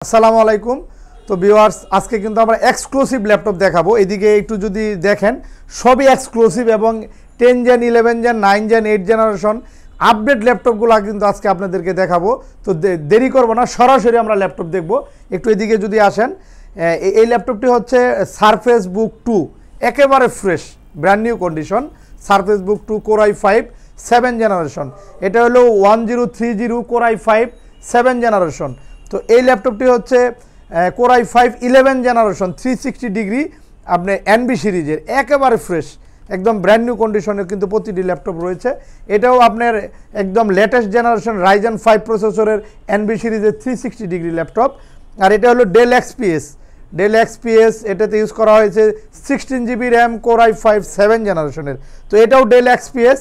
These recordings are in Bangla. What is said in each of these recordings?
আসসালামু আলাইকুম। তো ভিউয়ার্স, আজকে কিন্তু আমরা এক্সক্লুসিভ ল্যাপটপ দেখাবো। এদিকে একটু যদি দেখেন সবই এক্সক্লুসিভ এবং 10 gen 11 gen 9 gen 8 generation update ল্যাপটপগুলো কিন্তু আজকে আপনাদেরকে দেখাবো। তো দেরি করব না, সরাসরি আমরা ল্যাপটপ দেখব। একটু এদিকে যদি আসেন, এই ল্যাপটপটি হচ্ছে সারফেস বুক 2, একেবারে fresh brand new condition. Surface book 2 core i5 7 generation. এটা হলো 1030 কোর i5 7 জেনারেশন। তো এই ল্যাপটপটি হচ্ছে কোর i5 11 জেনারেশন 360 ডিগ্রি আপনি এনবি সিরিজের, একেবারে ফ্রেশ একদম ব্র্যান্ড নিউ কন্ডিশনে কিন্তু প্রতিটি ল্যাপটপ রয়েছে। এটাও আপনার একদম লেটেস্ট জেনারেশন রাইজেন 5 প্রসেসরের এনবি সিরিজের 360 ডিগ্রি ল্যাপটপ। আর এটা হলো ডেল এক্সপিএস, এটাতে ইউজ করা হয়েছে 16 জিবি র্যাম কোর i5 7 জেনারেশনের। তো এটাও ডেল এক্সপিএস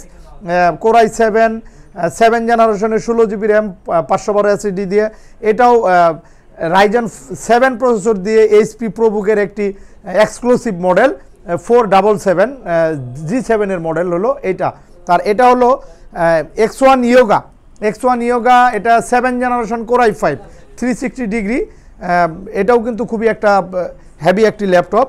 কোর i7 7 জেনারেশনের 16 জিবি র্যাম 512 এসএসডি দিয়ে। এটাও রাইজেন 7 প্রসেসর দিয়ে এইচপি প্রোবুকের একটি এক্সক্লুসিভ মডেল 477 G7 এর মডেল হলো এটা। তার এটা হলো X1 ইয়োগা, এটা 7 জেনারেশন কোর i5 360 ডিগ্রি। এটাও কিন্তু খুবই একটা হেভি একটি ল্যাপটপ।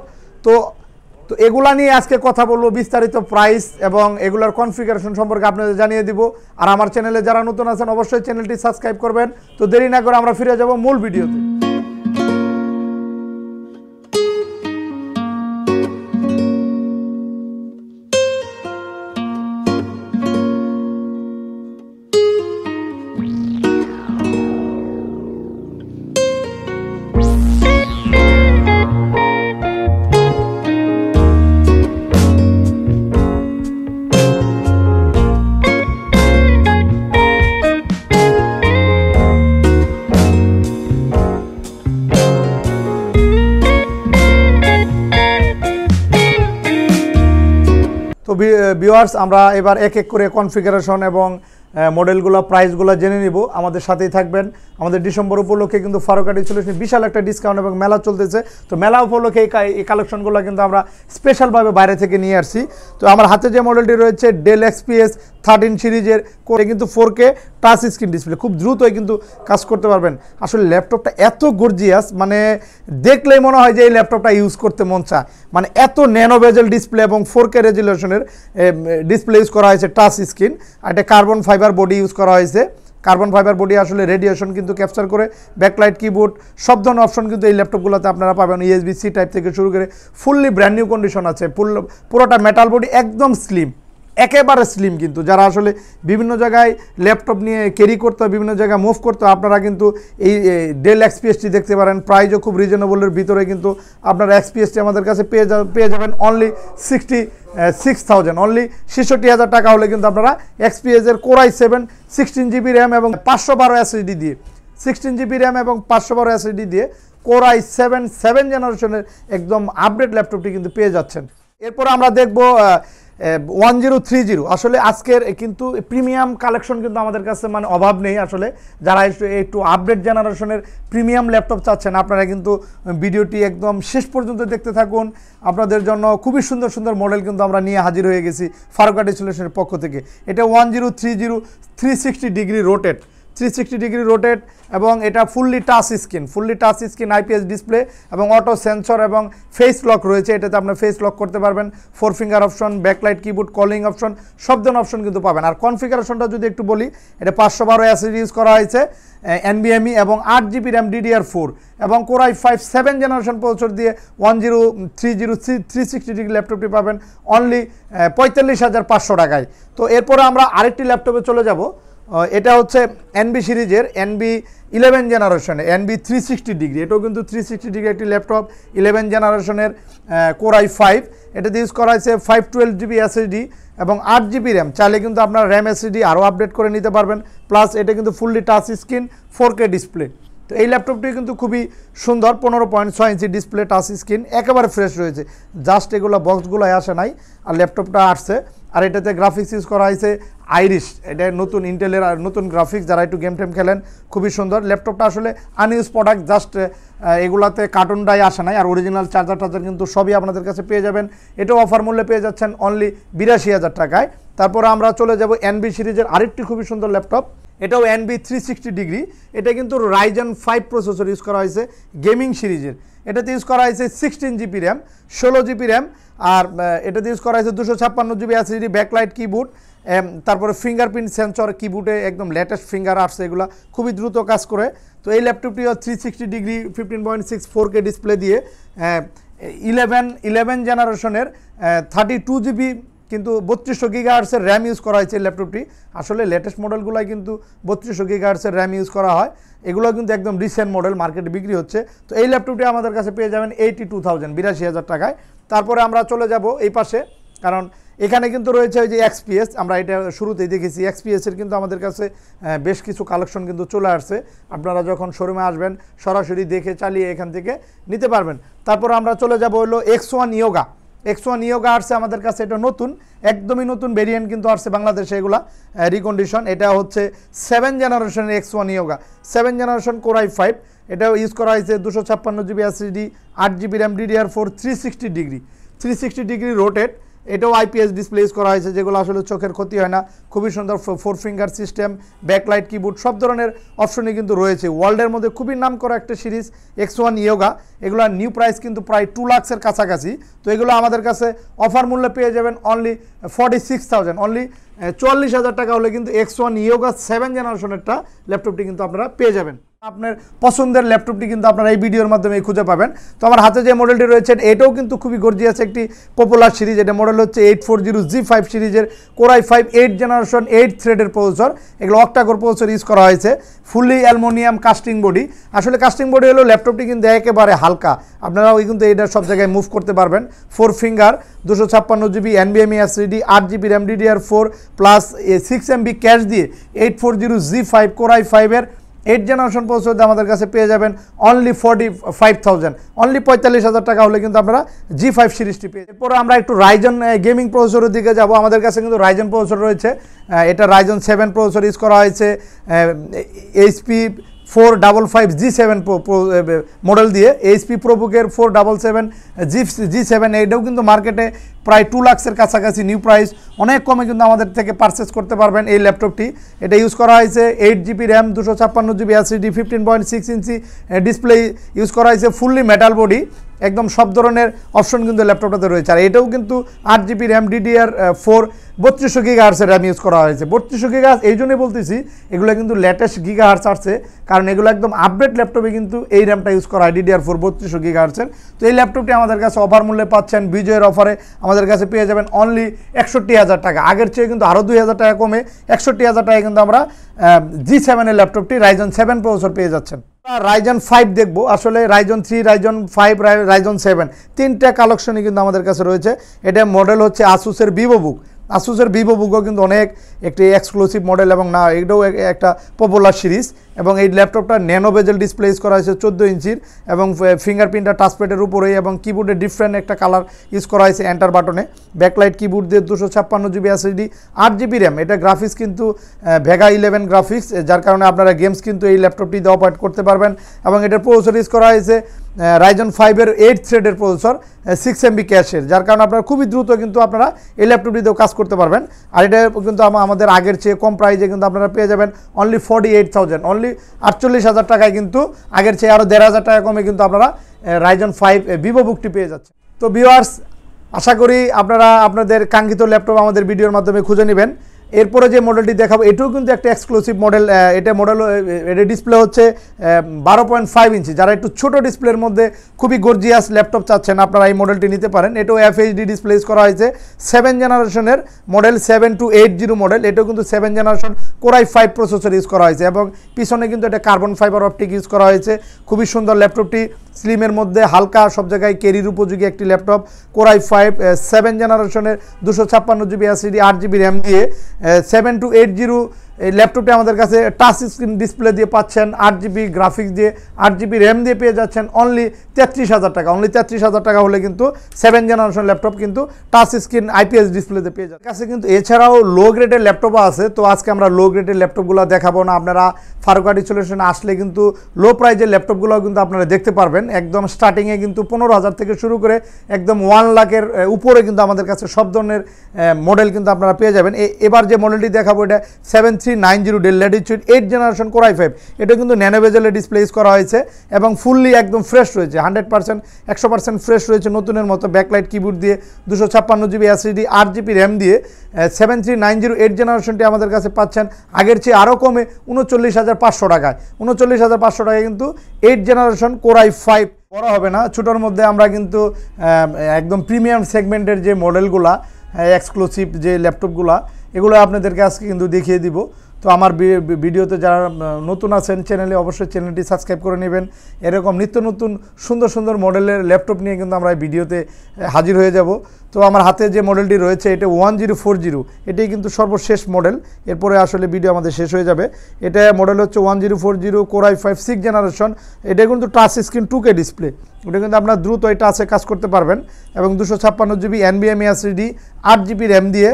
তো এগুলা নিয়ে আজকে কথা বলবো, বিস্তারিত প্রাইস এবং এগুলার কনফিগারেশন সম্পর্কে আপনাদের জানিয়ে দিব। আর আমার চ্যানেলে যারা নতুন আছেন অবশ্যই চ্যানেলটি সাবস্ক্রাইব করবেন। তো দেরি না করে আমরা ফিরে যাব মূল ভিডিওতে। তো ভিউয়ার্স, আমরা এবার এক এক করে কনফিগারেশন এবং মডেলগুলো প্রাইসগুলো জেনে নিব। আমাদের সাথেই থাকবেন। আমাদের ডিসেম্বর উপলক্ষে কিন্তু ফারুকাটি সলিউশন বিশাল একটা ডিসকাউন্ট এবং মেলা চলতেছে। তো মেলা উপলক্ষে এই কালেকশনগুলো কিন্তু আমরা স্পেশালভাবে বাইরে থেকে নিয়ে আসছি। তো আমার হাতে যে মডেলটি রয়েছে ডেল এক্সপিএস 13 সিরিজের, করে কিন্তু 4K টাচ স্ক্রিন ডিসপ্লে, খুব দ্রুতই কিন্তু কাজ করতে পারবেন। আসলে ল্যাপটপটা এত গর্জিয়াস, মানে দেখলেই মনে হয় যে এই ল্যাপটপটা ইউজ করতে মন চায়। মানে এত ন্যানো বেজেল ডিসপ্লে এবং 4K রেজুলেশনের ডিসপ্লে ইউজ করা হয়েছে, টাচ স্ক্রিন। আর এটা কার্বন ফাইবার বডি ইউজ করা হয়েছে। কার্বন ফাইবার বডি আসলে রেডিয়েশন কিন্তু ক্যাপচার করে। ব্যাকলাইট কিবোর্ড সব ধরনের অপশন কিন্তু এই ল্যাপটপগুলোতে আপনারা পাবেন। USB-C টাইপ থেকে শুরু করে ফুললি ব্র্যান্ড নিউ কন্ডিশন আছে। পুরোটা মেটাল বডি, একদম স্লিম, একেবারে স্লিম। কিন্তু যারা আসলে বিভিন্ন জায়গায় ল্যাপটপ নিয়ে ক্যারি করতে হয়, বিভিন্ন জায়গায় মুভ করতে হয়, আপনারা কিন্তু এই ডেল এক্সপিএসটি দেখতে পারেন। প্রাইসও খুব রিজনেবলের ভিতরে কিন্তু আপনারা এক্সপিএসটি আমাদের কাছে পেয়ে যাবেন অনলি 66,000, অনলি 66,000 টাকা হলে কিন্তু আপনারা এক্সপিএসের কোর i7 16 জিবি র্যাম এবং 512 এসএসডি দিয়ে 16 জিবি র্যাম এবং 512 এসএসডি দিয়ে কোর i7 7 জেনারেশনের একদম আপডেট ল্যাপটপটি কিন্তু পেয়ে যাচ্ছেন। এরপর আমরা দেখব 1030। আসলে আজকের কিন্তু প্রিমিয়াম কালেকশন কিন্তু আমাদের কাছে মানে অভাব নেই। আসলে যারা একটু আপডেট জেনারেশনের প্রিমিয়াম ল্যাপটপ চাচ্ছেন, আপনারা কিন্তু ভিডিওটি একদম শেষ পর্যন্ত দেখতে থাকুন। আপনাদের জন্য খুবই সুন্দর সুন্দর মডেল কিন্তু আমরা নিয়ে হাজির হয়ে গেছি ফারুকাটি সলিউশনের পক্ষ থেকে। এটা 1030 360 ডিগ্রি রোটেট এবং এটা fully touch screen IPS display এবং অটো সেন্সর এবং ফেস লক রয়েছে। এটাতে আপনার ফেস লক করতে পারবেন, 4 finger option, backlight keyboard, calling option, সব ধরনের অপশন কিন্তু পাবেন। আর কনফিগারেশনটা যদি একটু বলি, এটা 512 এসএসডি ইউজ করা হয়েছে, NVMe এবং 8 জিবি র্যাম DDR4 এবং কোর i5 7 জেনারেশন প্রসেসর দিয়ে 1030 360 ডিগ্রি ল্যাপটপটি পাবেন অনলি 45,500 টাকায়। তো এরপরে আমরা আরেকটি ল্যাপটপে চলে যাব। এটা হচ্ছে এনবি সিরিজের NB11 জেনারেশনে NB 360 ডিগ্রি। এটাও কিন্তু 360 ডিগ্রি একটি ল্যাপটপ, 11 জেনারেশনের কোর i5। এটাতে ইউজ করা হয়েছে 512 জিবি এসএসডি এবং 8 জিবি র্যাম। চাইলে কিন্তু আপনার র্যাম এসএসডি আরও আপডেট করে নিতে পারবেন। প্লাস এটা কিন্তু fully touch screen 4K display. তো এই ল্যাপটপটি কিন্তু খুবই সুন্দর, 15.6 ইঞ্চি ডিসপ্লে, টাচ স্ক্রিন, একেবারে ফ্রেশ রয়েছে। জাস্ট এগুলো বক্সগুলোয় আসে নাই, আর ল্যাপটপটা আসছে। আর এটাতে গ্রাফিক্স ইউজ করা হয়েছে আইরিশ, এটা নতুন ইন্টেলের নতুন গ্রাফিক্স। যারা একটু গেম টেম খেলেন, খুবই সুন্দর ল্যাপটপটা। আসলে আনইউজ প্রোডাক্ট, জাস্ট এগুলাতে কার্টুন ডাই আসে নাই। আর অরিজিনাল চার্জার কিন্তু সবই আপনাদের কাছে পেয়ে যাবেন। এটাও অফার মূল্যে পেয়ে যাচ্ছেন অনলি 82,000 টাকায়। তারপরে আমরা চলে যাব এনবি সিরিজের আরেকটি খুবই সুন্দর ল্যাপটপ, এটাও এনবি 360 ডিগ্রি। এটা কিন্তু রাইজেন 5 প্রসেসর ইউজ করা হয়েছে গেমিং সিরিজের। এটাতে ইউজ করা হয়েছে 16 জিবি র্যাম, 16 জিবি র্যাম, আর এটাতে ইউজ করা হয়েছে 256 জিবি এসএসডি, ব্যাকলাইট কিবোর্ড, তারপরে ফিঙ্গারপ্রিন্ট সেন্সর, কিবোর্ডে একদম লেটেস্ট ফিঙ্গার আসছে, এগুলো খুবই দ্রুত কাজ করে। তো এই ল্যাপটপটিও 360 ডিগ্রি 15.6 4K ডিসপ্লে দিয়ে 11 জেনারেশনের 32 জিবি কিন্তু 3200 গিগাহার্টসের র্যাম ইউজ করা হয়েছে। ল্যাপটপটি আসলে লেটেস্ট মডেলগুলোয় কিন্তু 3200 গিগাহার্টসের র্যাম ইউজ করা হয়, এগুলো কিন্তু একদম রিসেন্ট মডেল, মার্কেটে বিক্রি হচ্ছে। তো এই ল্যাপটপটি আমাদের কাছে পেয়ে যাবেন 82,000 82,000 টাকায়। তারপরে আমরা চলে যাব এই পাশে, কারণ এখানে কিন্তু রয়েছে ওই যে এক্সপিএস, আমরা এটা শুরুতেই দেখেছি। এক্সপিএসের কিন্তু আমাদের কাছে বেশ কিছু কালেকশন কিন্তু চলে আসছে, আপনারা যখন শোরুমে আসবেন সরাসরি দেখে চালিয়ে এখান থেকে নিতে পারবেন। তারপর আমরা চলে যাব হলো X1 ইয়োগা। X1 ইয়োগা আসছে আমাদের কাছে, এটা নতুন, একদমই নতুন ভেরিয়েন্ট কিন্তু আসছে বাংলাদেশে, এগুলা রিকন্ডিশন। এটা হচ্ছে 7 জেনারেশনের X1 yoga, 7 generation core i5। এটাও ইউজ করা হয়েছে 256 GB SSD, 8 GB RAM, DDR4, 360 degree rotate. এটাও আইপিএস ডিসপ্লে ইউজ করা হয়েছে, যেগুলো আসলে চোখের ক্ষতি হয় না। খুবই সুন্দর 4 ফিঙ্গার সিস্টেম, ব্যাকলাইট কিবোর্ড, সব ধরনের অপশনই কিন্তু রয়েছে। ওয়ার্ল্ডের মধ্যে খুবই নাম করা একটা সিরিজ X1 ইয়োগা। এগুলো নিউ প্রাইস কিন্তু প্রায় 2 লাখের কাছাকাছি। তো এগুলো আমাদের কাছে অফার মূল্যে পেয়ে যাবেন অনলি 46,000, অনলি 44,000 টাকা হলে কিন্তু X1 ইয়োগা 7 জেনারেশনেরটা ল্যাপটপটি কিন্তু আপনারা পেয়ে যাবেন। আপনার পছন্দের ল্যাপটপটি কিন্তু আপনারা এই ভিডিওর মাধ্যমে খুঁজে পাবেন। তো আমার হাতে যে মডেলটি রয়েছে এটাও কিন্তু খুবই গর্জিয়াস একটি পপুলার সিরিজ। এটা মডেল হচ্ছে 840G5 সিরিজের কোর i5 8 জেনারেশন 8 থ্রেডের প্রসেসর, এগুলো অক্টাকোর প্রসেসর ইউজ করা হয়েছে। Fully aluminium casting body. আসলে কাস্টিং বডি হলো ল্যাপটপটি কিন্তু একেবারে হালকা, আপনারা ওই কিন্তু এটা সব জায়গায় মুভ করতে পারবেন। 4 finger, 256 GB NVMe SSD, 8 GB RAM, DDR4 plus 6 MB cash দিয়ে 840G5 কোর i5 এর 8 জেনারেশন প্রসেসর আমাদের কাছে পেয়ে যাবেন অনলি 45,000, অনলি 45,000 টাকা হলে কিন্তু আপনারা G5 সিরিজটি পেয়ে। এরপরে আমরা একটু রাইজন গেমিং প্রসেসরের দিকে যাব। আমাদের কাছে কিন্তু রাইজন প্রসেসর রয়েছে, এটা রাইজন 7 প্রসেসর ইউজ করা হয়েছে HP 455 G7 মডেল দিয়ে, HP প্রোবুকের 477 G7। এটাও কিন্তু মার্কেটে প্রায় 2 লাখের কাছাকাছি নিউ প্রাইস, অনেক কমে কিন্তু আমাদের থেকে পারচেস করতে পারবেন এই ল্যাপটপটি। এটা ইউজ করা হয়েছে 8 GB RAM, 256 GB SSD, 15.6 inch display use করা হয়েছে, ফুললি মেটাল বডি, একদম সব ধরনের অপশন কিন্তু ল্যাপটপটাতে রয়েছে। আর এটাও কিন্তু 8 জিবি র্যাম, DDR4, 3200 গিগাহার্টসের র্যাম ইউজ করা হয়েছে। 3200 গিগাহার্টস এই জন্যই বলতেছি, এগুলো কিন্তু লেটেস্ট গিগাহার্টস আসছে, কারণ এগুলো একদম আপডেট ল্যাপটপে কিন্তু এই র্যামটা ইউজ করা হয়, DDR4 3200 গিগাহার্টসের। তো এই ল্যাপটপটি আমাদের কাছে অফার মূল্যে পাচ্ছেন, বিজয়ের অফারে আমাদের কাছে পেয়ে যাবেন অনলি 61,000 টাকা। আগের চেয়ে কিন্তু আরও 2,000 টাকা কমে 61,000 টাকায় কিন্তু আমরা G7 এর ল্যাপটপটি রাইজন 7 প্রসেসর পেয়ে যাচ্ছেন। রাইজন 5 দেখবো, আসলে রাইজন 3, রাইজন 5, রাইজন 7 তিনটা কালেকশনই কিন্তু আমাদের কাছে রয়েছে। এটা মডেল হচ্ছে আসুসের ভিভোবুক। আসুসের ভিভোবুকও কিন্তু অনেক একটি এক্সক্লুসিভ মডেল, এবং না এটাও একটা পপুলার সিরিজ। এবং এই ল্যাপটপটা ন্যানো বেজেল ডিসপ্লে ইউজ করা হয়েছে 14 ইঞ্চির, এবং ফিঙ্গারপ্রিন্টটা টাচপ্যাডের উপরেই, এবং কিবোর্ডে ডিফারেন্ট একটা কালার ইউজ করা হয়েছে এন্টার বাটনে। ব্যাকলাইট কিবোর্ড দিয়ে 256 জিবি এসএসডি, 8 জিবি র্যাম। এটা গ্রাফিক্স কিন্তু ভেগা 11 গ্রাফিক্স, যার কারণে আপনারা গেমস কিন্তু এই ল্যাপটপটি দিয়ে অপারেট করতে পারবেন। এবং এটার প্রসেসর ইউজ করা হয়েছে রাইজন 5 এর 8 থ্রেডের প্রসেসর, 6 MB ক্যাশের, যার কারণে আপনারা খুবই দ্রুত কিন্তু আপনারা এই ল্যাপটপটিতেও কাজ করতে পারবেন। আর এটা কিন্তু আমাদের আগের চেয়ে কম প্রাইসে কিন্তু আপনারা পেয়ে যাবেন অনলি 48,000, অনলি 48,000 টাকায় কিন্তু আগের চেয়ে আরও 1,500 টাকা কমে কিন্তু আপনারা রাইজন 5 ভিভোবুকটি পেয়ে যাচ্ছেন। তো ভিউয়ার্স, আশা করি আপনারা আপনাদের কাঙ্ক্ষিত ল্যাপটপ আমাদের ভিডিওর মাধ্যমে খুঁজে নেবেন। এরপরে যে মডেলটি দেখাবো এটাও কিন্তু একটা এক্সক্লুসিভ মডেল। এটা ডিসপ্লে হচ্ছে 12.5 ইঞ্চি। যারা একটু ছোট ডিসপ্লের মধ্যে খুবই গর্জিয়াস ল্যাপটপ চাচ্ছেন, আপনারা এই মডেলটি নিতে পারেন। এটাও FHD ডিসপ্লে ইউজ করা হয়েছে, 7 জেনারেশনের মডেল, 7280 মডেল। এটাও কিন্তু 7 generation core i5 processor use করা হয়েছে, এবং পিছনে কিন্তু এটা কার্বন ফাইবার অপটিক ইউজ করা হয়েছে। খুবই সুন্দর ল্যাপটপটি, স্লিমের মধ্যে হালকা, সব জায়গায় ক্যারির উপযোগী একটি ল্যাপটপ। কোর i5 7 জেনারেশনের 256 জিবি এসএসডি, 8 জিবি র্যাম দিয়ে 7280 এই ল্যাপটপটি আমাদের কাছে টাচ স্ক্রিন ডিসপ্লে দিয়ে পাচ্ছেন, 8GB গ্রাফিক্স দিয়ে, 8GB র্যাম দিয়ে পেয়ে যাচ্ছেন অনলি 33,000 টাকা। অনলি 33,000 টাকা হলে কিন্তু 7 জেনারেশন ল্যাপটপ কিন্তু টাচ স্ক্রিন IPS ডিসপ্লেতে পেয়ে যাচ্ছে। কাছে কিন্তু এছাড়াও লো গ্রেডের ল্যাপটপও আছে। তো আজকে আমরা লো গ্রেডের ল্যাপটপগুলো দেখাবো না, আপনারা ফারুক আইটি সলিউশনে আসলে কিন্তু লো প্রাইজের ল্যাপটপগুলো কিন্তু আপনারা দেখতে পারবেন। একদম স্টার্টিংয়ে কিন্তু 15,000 থেকে শুরু করে একদম 1 লাখের উপরে কিন্তু আমাদের কাছে সব ধরনের মডেল কিন্তু আপনারা পেয়ে যাবেন। এবার যে মডেলটি দেখাবো এটা 7390 del Latitude 8 generation core i5। এটা কিন্তু ন্যানো বেজেলে ডিসপ্লে ইউজ করা হয়েছে এবং ফুললি একদম ফ্রেশ রয়েছে, 100% ফ্রেশ রয়েছে নতুনের মতো। ব্যাকলাইট কিবোর্ড দিয়ে 256GB SSD 8GB র্যাম দিয়ে 7390 8 জেনারেশনটি আমাদের কাছে পাচ্ছেন আগের চেয়ে আরও কমে 39,500 টাকায়। 39,500 টাকায় কিন্তু 8 জেনারেশন কোর i5। বড় হবে না, ছোটোর মধ্যে আমরা কিন্তু একদম প্রিমিয়াম সেগমেন্টের যে মডেলগুলা, এক্সক্লুসিভ যে ল্যাপটপগুলা, এগুলো আপনাদেরকে আজকে কিন্তু দেখিয়ে দিব। তো আমার ভিডিওতে যারা নতুন আছেন চ্যানেলে, অবশ্যই চ্যানেলটি সাবস্ক্রাইব করে নেবেন। এরকম নিত্য নতুন সুন্দর সুন্দর মডেলের ল্যাপটপ নিয়ে কিন্তু আমরা এই ভিডিওতে হাজির হয়ে যাব। তো আমার হাতে যে মডেলটি রয়েছে এটা 1040, এটাই কিন্তু সর্বশেষ মডেল। এরপরে আসলে ভিডিও আমাদের শেষ হয়ে যাবে। এটা মডেল হচ্ছে 1040 কোর i5 6 জেনারেশন। এটা কিন্তু টাচ স্ক্রিন 2K ডিসপ্লে। ওটা কিন্তু আপনার দ্রুত এই টাচে কাজ করতে পারবেন এবং 256GB NVMe SSD 8GB RAM দিয়ে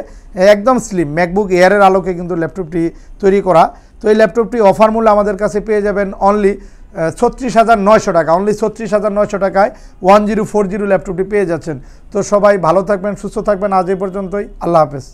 একদম স্লিম ম্যাকবুক এয়ারের আলোকে কিন্তু ল্যাপটপটি তৈরি করা। তো এই ল্যাপটপটি অফার মূল্যে আমাদের কাছে পেয়ে যাবেন অনলি 36,900 টাকা। অনলি 36,900 টাকায় 1040 ল্যাপটপটি পেয়ে যাচ্ছেন। তো সবাই ভালো থাকবেন, সুস্থ থাকবেন। আজ এই পর্যন্তই, আল্লাহ হাফেজ।